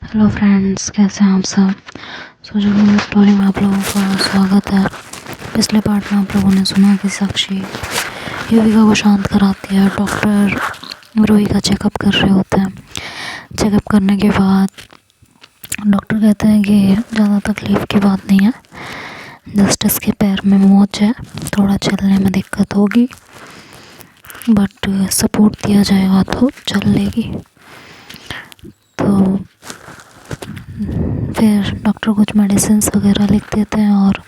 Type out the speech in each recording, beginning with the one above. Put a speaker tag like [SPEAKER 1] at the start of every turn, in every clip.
[SPEAKER 1] Hello friends, कैसे हैं आप सब। सोचो कि स्टोरी में आप लोगों का स्वागत है। पिछले पार्ट में आप लोगों ने सुना कि साक्षी युविका को शांत कराती है। डॉक्टर रोही का चेकअप कर रहे होते हैं। चेकअप करने के बाद डॉक्टर कहते हैं कि ज़्यादा तकलीफ़ की बात नहीं है, जस्ट इसके पैर में मोच है, थोड़ा चलने में दिक्कत होगी, बट सपोर्ट दिया जाएगा तो चल लेगी। तो फिर डॉक्टर कुछ मेडिसिन वगैरह लिख देते हैं और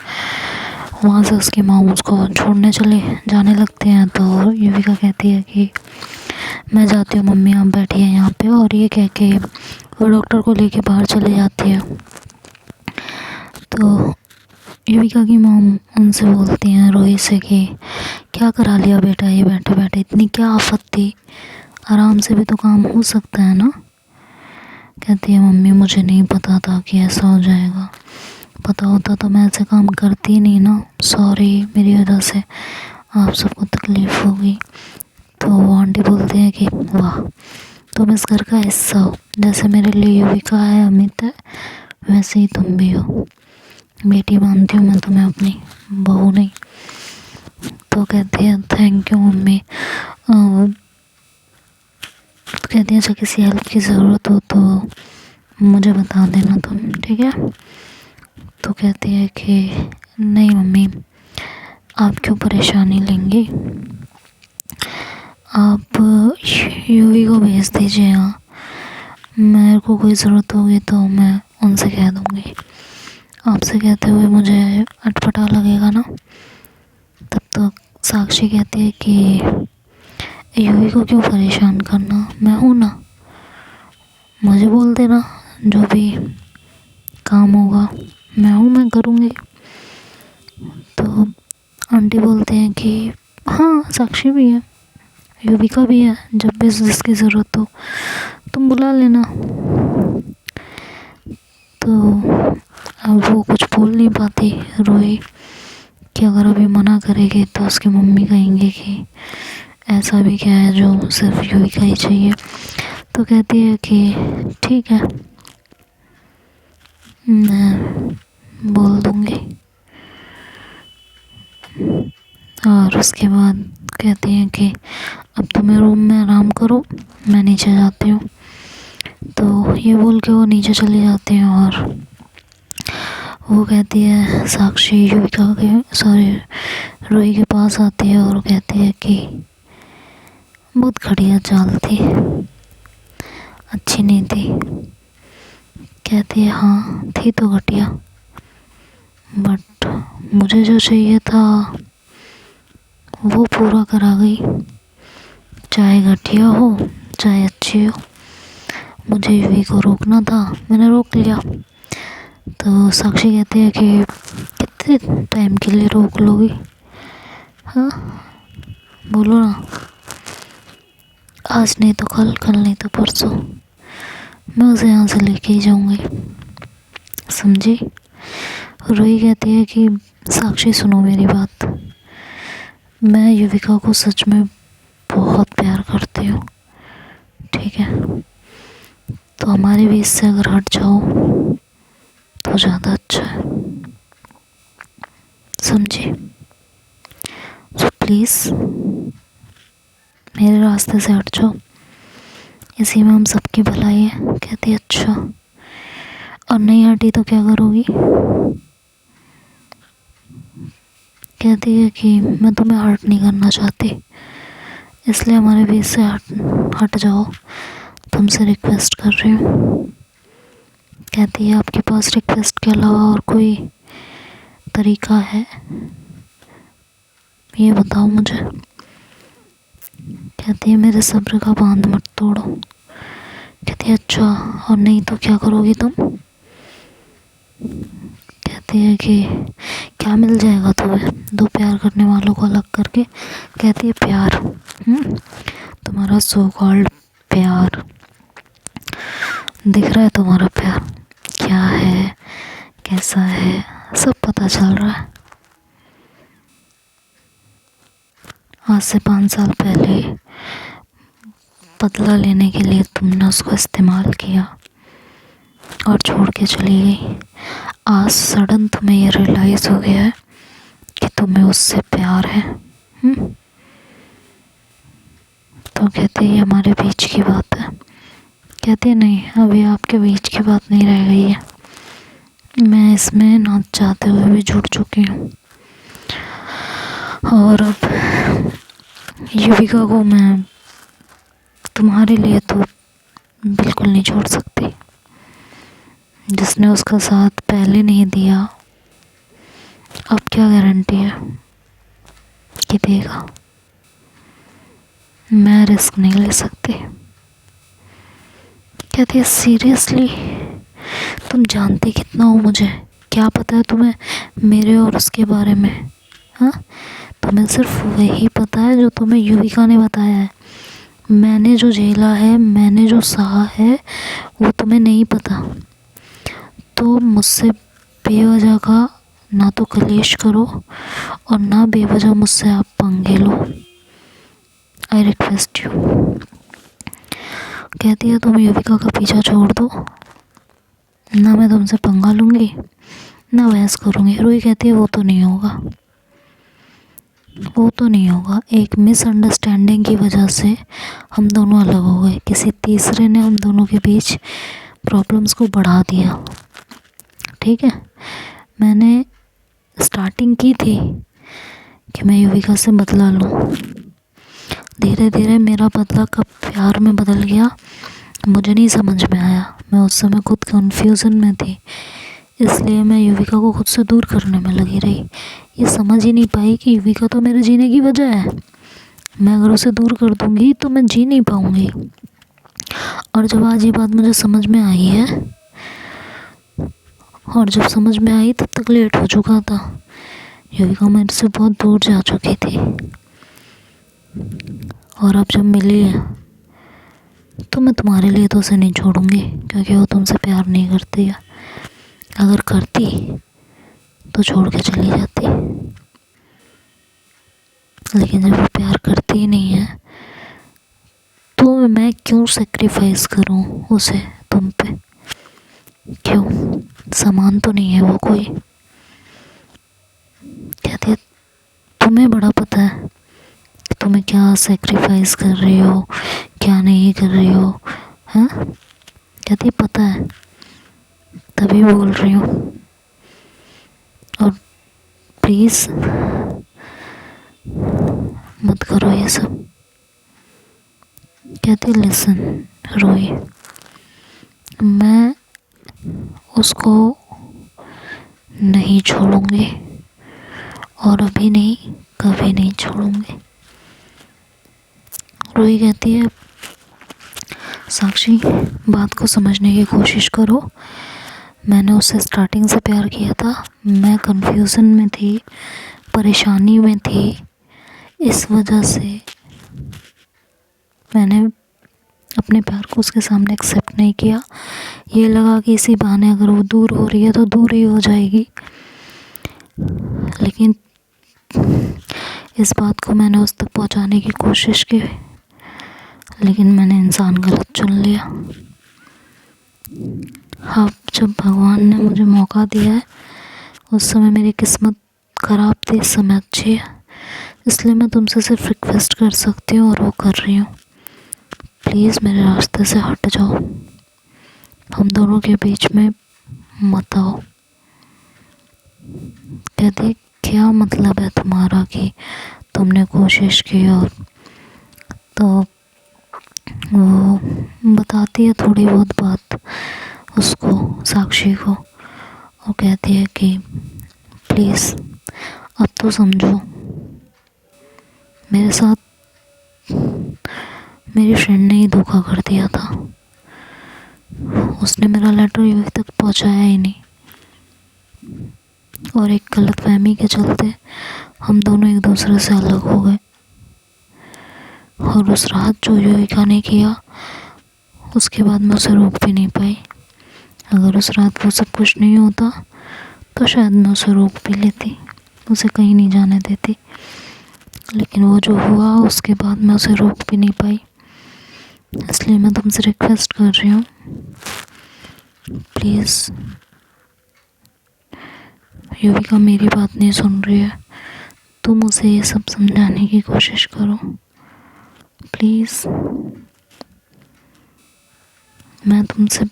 [SPEAKER 1] वहाँ से उसकी माँ उसको छोड़ने जाने लगते हैं। तो युविका कहती है कि मैं जाती हूँ मम्मी, आप बैठिए यहाँ पे, और ये कह के वो डॉक्टर को लेके बाहर चली जाती है। तो युविका की माँ उनसे बोलती हैं रोहित से कि क्या करा लिया बेटा, ये बैठे बैठे इतनी क्या आफत थी, आराम से भी तो काम हो सकता है ना। कहती है मम्मी मुझे नहीं पता था कि ऐसा हो जाएगा, पता होता तो मैं ऐसे काम करती नहीं ना, सॉरी मेरी वजह से आप सबको तकलीफ़ होगी। तो वो आंटी बोलते हैं कि वाह, तुम इस घर का हिस्सा हो, जैसे मेरे लिए युविका है, अमित है, वैसे ही तुम भी हो। बेटी मानती हूँ मैं तुम्हें, अपनी बहू नहीं। तो कहती है थैंक यू मम्मी। तो कहती है अच्छा किसी हेल्प की ज़रूरत हो तो मुझे बता देना तुम, ठीक है। तो कहती है कि नहीं मम्मी, आप क्यों परेशानी लेंगी, आप यूवी को भेज दीजिए यहाँ, मेरे को कोई ज़रूरत होगी तो मैं उनसे कह दूँगी। आपसे कहते हुए मुझे अटपटा लगेगा ना। तब तो साक्षी कहती है कि यूवी को क्यों परेशान करना, मैं हूँ ना, मुझे बोल देना, जो भी काम होगा मैं हूँ, मैं करूँगी। तो आंटी बोलते हैं कि हाँ साक्षी भी है, युविका भी है, जब भी जिसकी ज़रूरत हो तुम बुला लेना। तो अब वो कुछ बोल नहीं पाती रोई कि अगर अभी मना करेगी तो उसकी मम्मी कहेंगे कि ऐसा भी क्या है जो सिर्फ युविका ही चाहिए। तो कहती है कि ठीक है, मैं बोल दूँगी। और उसके बाद कहती हैं कि अब तुम्हें रूम में आराम करो, मैं नीचे जाती हूँ। तो ये बोल के वो नीचे चली जाती हैं और वो कहती है साक्षी युविका के रोही के पास आती है और कहती है कि बहुत घटिया चाल थी, अच्छी नहीं थी। कहती है हाँ थी तो घटिया, बट मुझे जो चाहिए था वो पूरा करा गई, चाहे घटिया हो चाहे अच्छी हो। मुझे युवी को रोकना था, मैंने रोक लिया। तो साक्षी कहती है कि कितने टाइम के लिए रोक लोगी, हाँ बोलो ना, आज नहीं तो कल, कल नहीं तो परसों, मैं उसे यहाँ से लेके ही जाऊँगी, समझी। रोही कहती है कि साक्षी सुनो मेरी बात, मैं युविका को सच में बहुत प्यार करती हूँ, ठीक है, तो हमारे बीच से अगर हट जाओ तो ज़्यादा अच्छा है, समझी। तो प्लीज़ मेरे रास्ते से हट जाओ, इसी में हम सबकी भलाई है। कहती है अच्छा, और नहीं हटी तो क्या करोगी। कहती है कि मैं तुम्हें हर्ट नहीं करना चाहती, इसलिए हमारे बीच से हट जाओ, तुमसे रिक्वेस्ट कर रही हूँ। कहती है आपके पास रिक्वेस्ट के अलावा और कोई तरीका है, ये बताओ मुझे। कहती है मेरे सब्र का बांध मत तोड़ो। कहती है अच्छा, और नहीं तो क्या करोगी तुम। कहती है कि क्या मिल जाएगा तुम्हें दो प्यार करने वालों को अलग करके। कहती है प्यार, तुम्हारा सो कॉल्ड प्यार दिख रहा है, तुम्हारा प्यार क्या है कैसा है सब पता चल रहा है। आज से 5 साल पहले बदला लेने के लिए तुमने उसको इस्तेमाल किया, और छोड़ के चली गई। आज सडन तुम्हें ये रियलाइज़ हो गया है कि तुम्हें उससे प्यार है। तो कहती है ये हमारे बीच की बात है। कहती है नहीं, अभी आपके बीच की बात नहीं रह गई है, मैं इसमें ना चाहते हुए भी जुड़ चुकी हूँ। और अब युविका को मैं तुम्हारे लिए तो बिल्कुल नहीं छोड़ सकती। जिसने उसका साथ पहले नहीं दिया, अब क्या गारंटी है कि देगा। मैं रिस्क नहीं ले सकती। कहती है सीरियसली, तुम जानती कितना हो मुझे, क्या पता है तुम्हें मेरे और उसके बारे में? हाँ, तुम्हें सिर्फ वही पता है जो तुम्हें युविका ने बताया है। मैंने जो झेला है, मैंने जो सहा है, वो तुम्हें नहीं पता। तो मुझसे बेवजह का ना तो कलेश करो और ना बेवजह मुझसे आप पंगे लो। I request you. कहती है तुम युविका का पीछा छोड़ दो, ना मैं तुमसे पंगा लूँगी ना बहस करूँगी। रूही कहती है वो तो नहीं होगा, वो तो नहीं होगा। एक मिसअंडरस्टैंडिंग की वजह से हम दोनों अलग हो गए। किसी तीसरे ने हम दोनों के बीच प्रॉब्लम्स को बढ़ा दिया। ठीक है, मैंने स्टार्टिंग की थी कि मैं युविका से बदला लूँ। धीरे धीरे मेरा बदला कब प्यार में बदल गया मुझे नहीं समझ में आया। मैं उस समय खुद कन्फ्यूज़न में थी, इसलिए मैं युविका को खुद से दूर करने में लगी रही। ये समझ ही नहीं पाई कि युविका तो मेरे जीने की वजह है। मैं अगर उसे दूर कर दूँगी तो मैं जी नहीं पाऊँगी। और जब आज ये बात मुझे समझ में आई है, और जब समझ में आई तब तक लेट हो चुका था। युविका मेरे से बहुत दूर जा चुकी थी। और अब जब मिली है तो मैं तुम्हारे लिए तो उसे नहीं छोड़ूंगी, क्योंकि वो तुमसे प्यार नहीं करती है। अगर करती तो छोड़ के चली जाती, लेकिन जब वो प्यार करती ही नहीं है तो मैं क्यों सेक्रीफाइस करूं उसे तुम पे? क्यों? समान तो नहीं है वो कोई। कहती है तुम्हें बड़ा पता है कि तुम्हें क्या सेक्रीफाइस कर रही हो, क्या नहीं कर रही हो। हाँ, कहती है पता है, तभी बोल रही हूँ। और प्लीज़ मत करो ये सब। कहती लिसन रूही, मैं उसको नहीं छोड़ूंगी और अभी नहीं, कभी नहीं छोड़ूंगी। रूही कहती है साक्षी, बात को समझने की कोशिश करो। मैंने उससे स्टार्टिंग से प्यार किया था, मैं कंफ्यूजन में थी, परेशानी में थी, इस वजह से मैंने अपने प्यार को उसके सामने एक्सेप्ट नहीं किया। ये लगा कि इसी बहाने अगर वो दूर हो रही है तो दूर ही हो जाएगी। लेकिन इस बात को मैंने उस तक पहुंचाने की कोशिश की, लेकिन मैंने इंसान गलत चुन लिया। अब जब भगवान ने मुझे मौका दिया है, उस समय मेरी किस्मत ख़राब थी, इस समय अच्छी है। इसलिए मैं तुमसे सिर्फ रिक्वेस्ट कर सकती हूँ और वो कर रही हूँ। प्लीज़ मेरे रास्ते से हट जाओ, हम दोनों के बीच में मत आओ। कहती क्या मतलब है तुम्हारा कि तुमने कोशिश की? और तो वो बताती है थोड़ी बहुत बात उसको, साक्षी को, और कहती है कि प्लीज़ अब तो समझो, मेरे साथ मेरी फ्रेंड ने ही धोखा कर दिया था। उसने मेरा लेटर अभी तक पहुंचाया ही नहीं, और एक गलतफहमी के चलते हम दोनों एक दूसरे से अलग हो गए। और उस रात जो युविका ने किया, उसके बाद मैं उसे रोक भी नहीं पाई। अगर उस रात वो सब कुछ नहीं होता तो शायद मैं उसे रोक भी लेती, उसे कहीं नहीं जाने देती। लेकिन वो जो हुआ उसके बाद मैं उसे रोक भी नहीं पाई। इसलिए मैं तुमसे रिक्वेस्ट कर रही हूँ, प्लीज़। युविका मेरी बात नहीं सुन रही है, तुम उसे ये सब समझाने की कोशिश करो प्लीज़। मैं तुमसे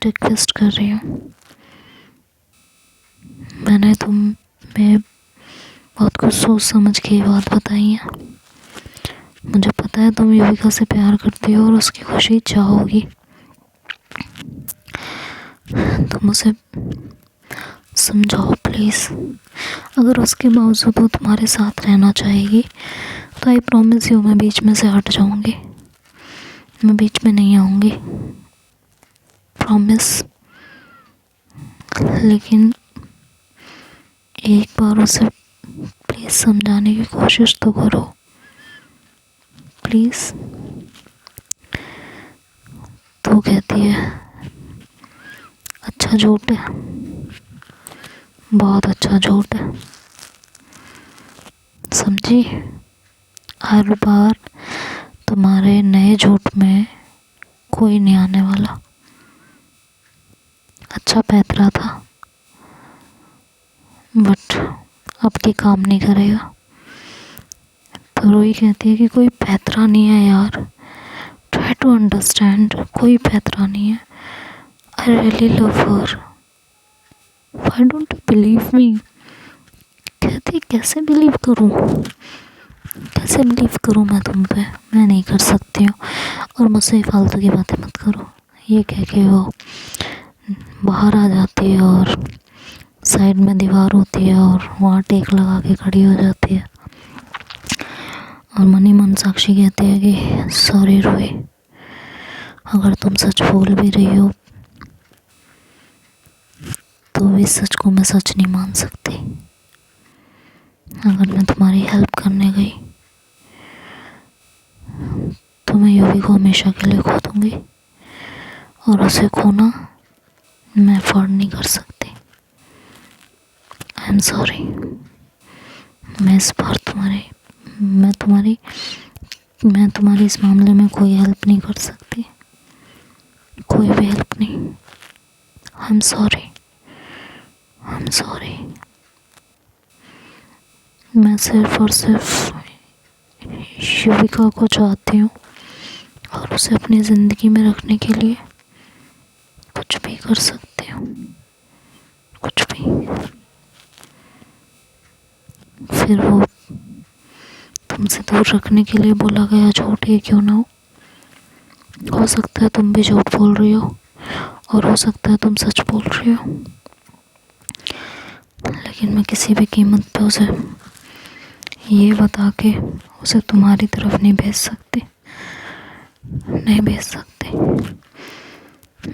[SPEAKER 1] रिक्वेस्ट कर रही हूँ। मैंने तुम्हें बहुत कुछ सोच समझ के ये बात बताई है। मुझे पता है तुम युविका से प्यार करती हो और उसकी खुशी चाहोगी। तुम उसे समझाओ प्लीज़। अगर उसके बावजूद वो तुम्हारे साथ रहना चाहेगी तो आई प्रॉमिस यू मैं बीच में से हट जाऊंगी, मैं बीच में नहीं आऊंगी, प्रॉमिस। लेकिन एक बार उसे प्लीज़ समझाने की कोशिश तो करो प्लीज़। तो कहती है अच्छा झूठ है, बहुत अच्छा झूठ है, समझी। हर बार तुम्हारे नए झूठ में कोई नहीं आने वाला। अच्छा पैतरा था बट अब की काम नहीं करेगा। तो रोई कहती है कि कोई पैतरा नहीं है यार, ट्राई टू अंडरस्टैंड, कोई पैतरा नहीं है। I really love her, why don't you believe me. कहती कैसे बिलीव करूँ, कैसे बिलीव करूँ मैं तुम पे, मैं नहीं कर सकती हूँ। और मुझसे फालतू की बातें मत करो, ये कह के वो बाहर आ जाती है और साइड में दीवार होती है और वहाँ टेक लगा के खड़ी हो जाती है। और मनी मन साक्षी कहती है कि सॉरी रोई, अगर तुम सच बोल भी रही हो तो इस सच को मैं सच नहीं मान सकती। अगर मैं तुम्हारी हेल्प करने गई तो मैं युवी को हमेशा के लिए खो दूंगी और उसे खोना मैं अफोर्ड नहीं कर सकती। I am sorry. मैं इस बार मैं तुम्हारी इस मामले में कोई हेल्प नहीं कर सकती, कोई भी हेल्प नहीं। I am sorry, I am sorry. मैं सिर्फ और सिर्फ युविका को चाहती हूँ और उसे अपनी ज़िंदगी में रखने के लिए कुछ भी कर सकती हूँ, कुछ भी। फिर वो तुमसे दूर रखने के लिए बोला गया झूठ ही क्यों ना हो सकता है तुम भी झूठ बोल रही हो और हो सकता है तुम सच बोल रही हो, लेकिन मैं किसी भी कीमत पे उसे ये बता के उसे तुम्हारी तरफ नहीं भेज सकती, नहीं भेज सकती।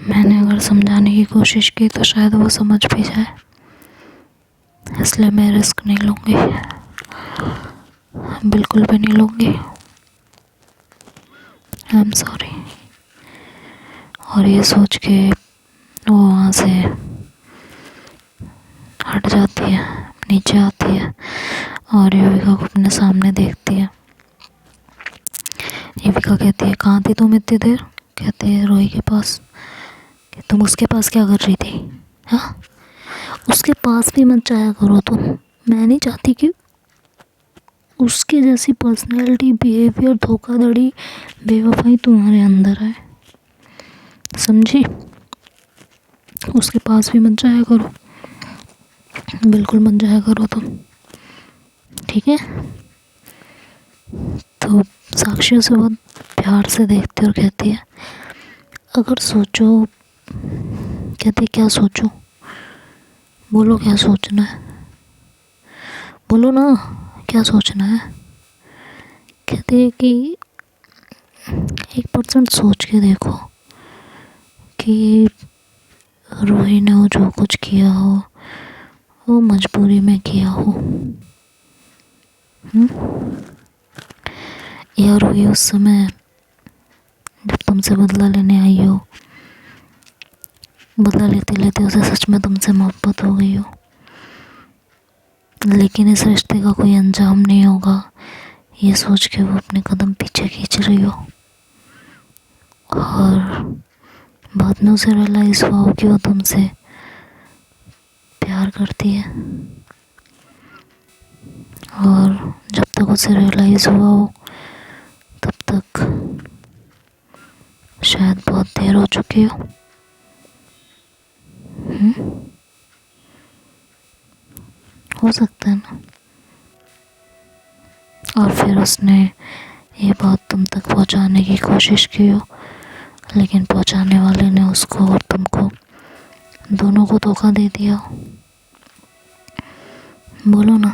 [SPEAKER 1] मैंने अगर समझाने की कोशिश की तो शायद वो समझ भी जाए, इसलिए मैं रिस्क नहीं लूँगी, बिल्कुल भी नहीं लूँगी। I am sorry. और ये सोच के वो वहाँ से हट जाती है, नीचे आती है और युविका को अपने सामने देखती है। युविका कहती है कहाँ थी तुम इतनी देर। कहती है रोही के पास। कि तुम उसके पास क्या कर रही थी। हाँ, उसके पास भी मत जाया करो तुम, मैं नहीं चाहती कि उसके जैसी पर्सनैलिटी, बिहेवियर, धोखाधड़ी, बेवफाई तुम्हारे अंदर है, समझी। उसके पास भी मत जाया करो, बिल्कुल मत जाया करो तुम, ठीक है। तो साक्षी उसे बहुत प्यार से देखती है और कहती है अगर सोचो। कहती है क्या सोचूं, बोलो क्या सोचना है, बोलो ना क्या सोचना है। कहती है कि 1% सोच के देखो कि रोही ने वो जो कुछ किया हो वो मजबूरी में किया हो, या रोही उस समय जब तुमसे बदला लेने आई हो, बदला लेते लेते उसे सच में तुमसे मोहब्बत हो गई हो, लेकिन इस रिश्ते का कोई अंजाम नहीं होगा ये सोच के वो अपने कदम पीछे खींच रही हो और बाद में उसे रियलाइज़ हुआ हो कि वो तुमसे प्यार करती है, और जब तक उसे रियलाइज़ हुआ हो तब तक शायद बहुत देर हो चुकी हो। हो सकता है ना। और फिर उसने ये बात तुम तक पहुंचाने की कोशिश की हो, लेकिन पहुंचाने वाले ने उसको और तुमको दोनों को धोखा दे दिया हो। बोलो ना,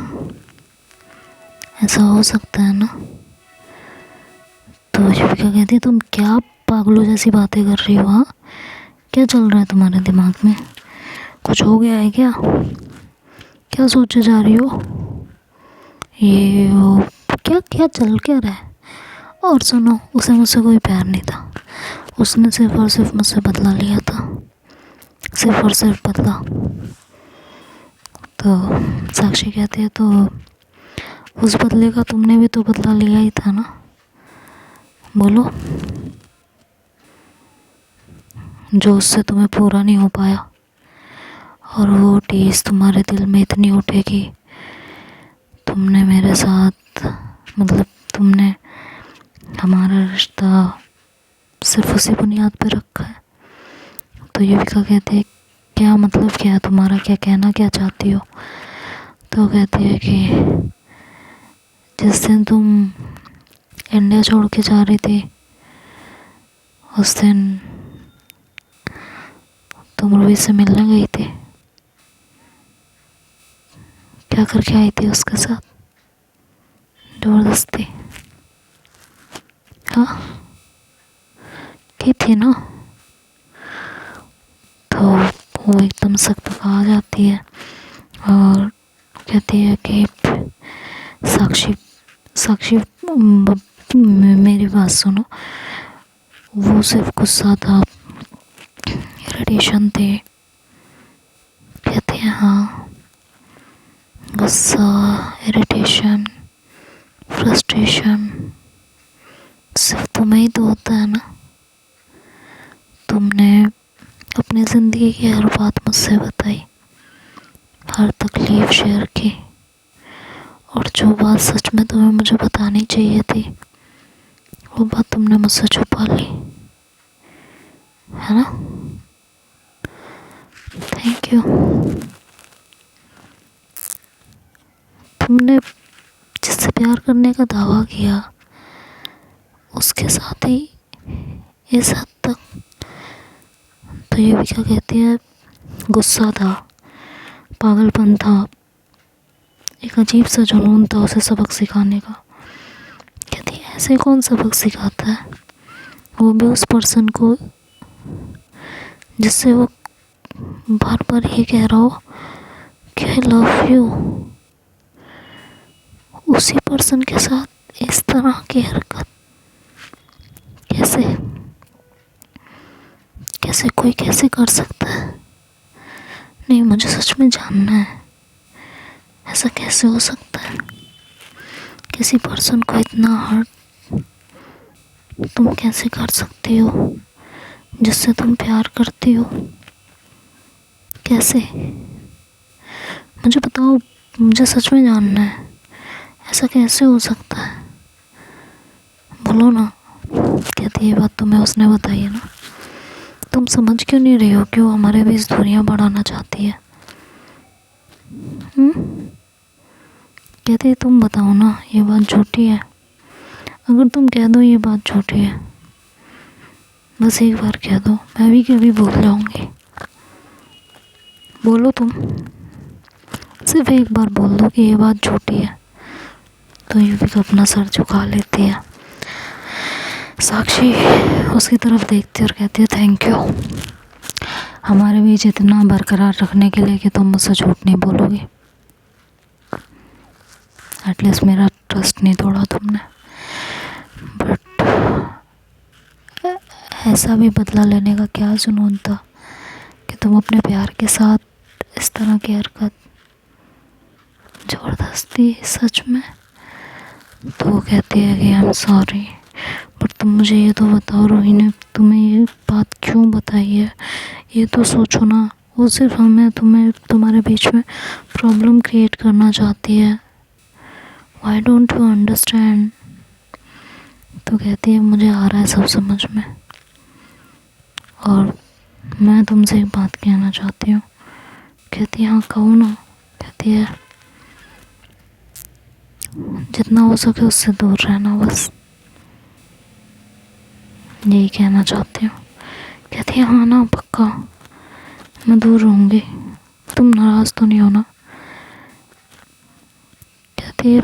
[SPEAKER 1] ऐसा हो सकता है ना। तो युविका कहती है, तुम क्या पागलों जैसी बातें कर रही हो? हाँ, क्या चल रहा है तुम्हारे दिमाग में? कुछ हो गया है क्या? क्या सोचे जा रही हो? ये वो क्या क्या चल क्या रहा है? और सुनो, उसे मुझसे कोई प्यार नहीं था, उसने सिर्फ और सिर्फ मुझसे बदला लिया था, सिर्फ और सिर्फ बदला। तो साक्षी कहती है, तो उस बदले का तुमने भी तो बदला लिया ही था ना। बोलो, जो उससे तुम्हें पूरा नहीं हो पाया, और वो टीस तुम्हारे दिल में इतनी उठेगी। तुमने मेरे साथ, मतलब तुमने हमारा रिश्ता सिर्फ उसी बुनियाद पे रखा है। तो युविका कहती है, क्या मतलब क्या है तुम्हारा, क्या कहना क्या चाहती हो? तो कहती है कि जिस दिन तुम इंडिया छोड़ के जा रही थी, उस दिन तुम रूही से मिलने गई थी। क्या करके आई थी उसके साथ? जबरदस्ती? हाँ, की थी ना। तो वो एकदम सकपका जाती है और कहती है कि साक्षी साक्षी मेरी बात सुनो, वो सिर्फ गुस्सा था, इरिटेशन थे। कहती है, हाँ, गुस्सा, इरिटेशन, फ्रस्ट्रेशन सिर्फ तुम्हें ही तो होता है ना। तुमने अपनी ज़िंदगी की हर बात मुझसे बताई, हर तकलीफ़ शेयर की, और जो बात सच में तुम्हें मुझे बतानी चाहिए थी, वो बात तुमने मुझसे छुपा ली, है ना। Thank you. तुमने जिससे प्यार करने का दावा किया, उसके साथ ही इस हद तक। तो ये भी क्या कहती है, गुस्सा था, पागलपन था, एक अजीब सा जुनून था उसे सबक सिखाने का। कहती है, ऐसे कौन सबक सिखाता है, वो भी उस पर्सन को जिससे वो बार बार ये कह रहा हो कि आई लव यू। उसी पर्सन के साथ इस तरह की हरकत कैसे कैसे कोई कैसे कर सकता है? नहीं, मुझे सच में जानना है, ऐसा कैसे हो सकता है? किसी पर्सन को इतना हर्ट तुम कैसे कर सकती हो, जिससे तुम प्यार करती हो? कैसे? मुझे बताओ, मुझे सच में जानना है, ऐसा कैसे हो सकता है? बोलो ना। कहती है, बात तुम्हें उसने बताई है ना। तुम समझ क्यों नहीं रही हो कि वो हमारे बीच दूरियां बढ़ाना चाहती है? कहती है, तुम बताओ ना, ये बात झूठी है? अगर तुम कह दो ये बात झूठी है, बस एक बार कह दो, मैं भी कभी भूल जाऊंगी। बोलो तुम, सिर्फ एक बार बोल दो कि ये बात झूठी है। तो युविका अपना सर झुका लेती है। साक्षी उसकी तरफ देखती है और कहती है, थैंक यू, हमारे बीच इतना बरकरार रखने के लिए कि तुम मुझसे झूठ नहीं बोलोगी। एटलीस्ट मेरा ट्रस्ट नहीं तोड़ा तुमने। बट ऐसा भी बदला लेने का क्या जुनून था कि तुम अपने प्यार के साथ इस तरह की हरकत, ज़बरदस्ती, सच में। तो वो कहती है कि आई एम सॉरी, पर तुम मुझे ये तो बताओ, रोही ने तुम्हें ये बात क्यों बताई है? ये तो सोचो ना, वो सिर्फ हमें तुम्हारे बीच में प्रॉब्लम क्रिएट करना चाहती है। Why don't you understand? तो कहती है मुझे आ रहा है सब समझ में, और मैं तुमसे एक बात कहना चाहती हूँ। कहती है हाँ कहो ना। कहती है जितना हो सके उससे दूर रहना, बस यही कहना चाहती हूँ। कहती है हाँ ना पक्का, मैं दूर रहूँगी, तुम नाराज़ तो नहीं हो ना? कहती है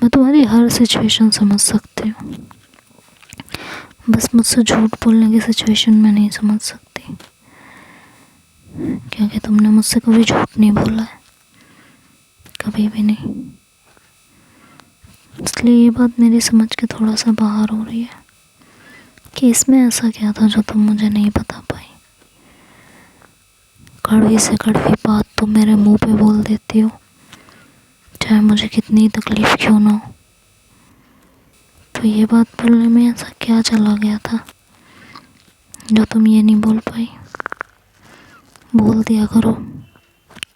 [SPEAKER 1] मैं तुम्हारी हर सिचुएशन समझ सकती हूँ, बस मुझसे झूठ बोलने की सिचुएशन में नहीं समझ सकती, क्योंकि तुमने मुझसे कभी झूठ नहीं बोला है, कभी भी नहीं। इसलिए ये बात मेरी समझ के थोड़ा सा बाहर हो रही है कि इसमें ऐसा क्या था जो तुम मुझे नहीं बता पाई। कड़वी से कड़वी बात तुम मेरे मुंह पे बोल देती हो, चाहे मुझे कितनी तकलीफ क्यों ना हो। तो ये बात बोलने में ऐसा क्या चला गया था जो तुम ये नहीं बोल पाई? बोल दिया करो,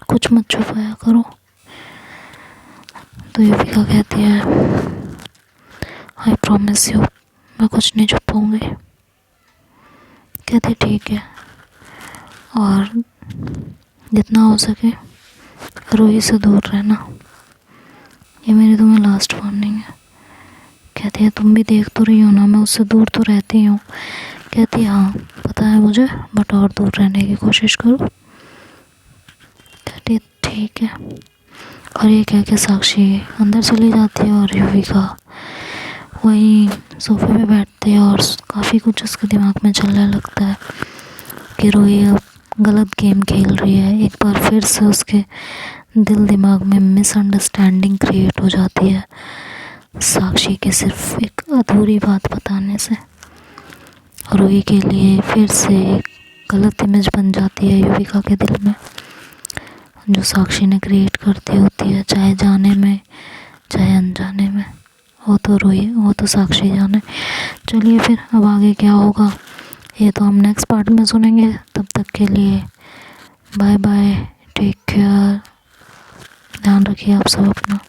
[SPEAKER 1] कुछ मत छुपाया करो। तो युविका कहती है आई प्रॉमिस यू, मैं कुछ नहीं छुपाऊंगी। कहती ठीक है, और जितना हो सके रोही से दूर रहना, ये मेरी तुम्हें लास्ट वार्निंग है। कहती है तुम भी देख तो रही हो ना, मैं उससे दूर तो रहती हूँ। कहती है हाँ पता है मुझे, बट और दूर रहने की कोशिश करो। कहती है ठीक है। और ये कह के साक्षी अंदर चली जाती है और युविका वहीं सोफे पे बैठती है और काफ़ी कुछ उसके दिमाग में चलने लगता है कि रोही अब गलत गेम खेल रही है। एक बार फिर से उसके दिल दिमाग में मिसअंडरस्टैंडिंग क्रिएट हो जाती है साक्षी के सिर्फ एक अधूरी बात बताने से। रोही के लिए फिर से एक गलत इमेज बन जाती है युविका के दिल में, जो साक्षी ने क्रिएट करती होती है, चाहे जाने में चाहे अनजाने में। वो तो साक्षी जाने। चलिए फिर अब आगे क्या होगा ये तो हम नेक्स्ट पार्ट में सुनेंगे। तब तक के लिए बाय बाय, टेक केयर, ध्यान रखिए आप सब अपना।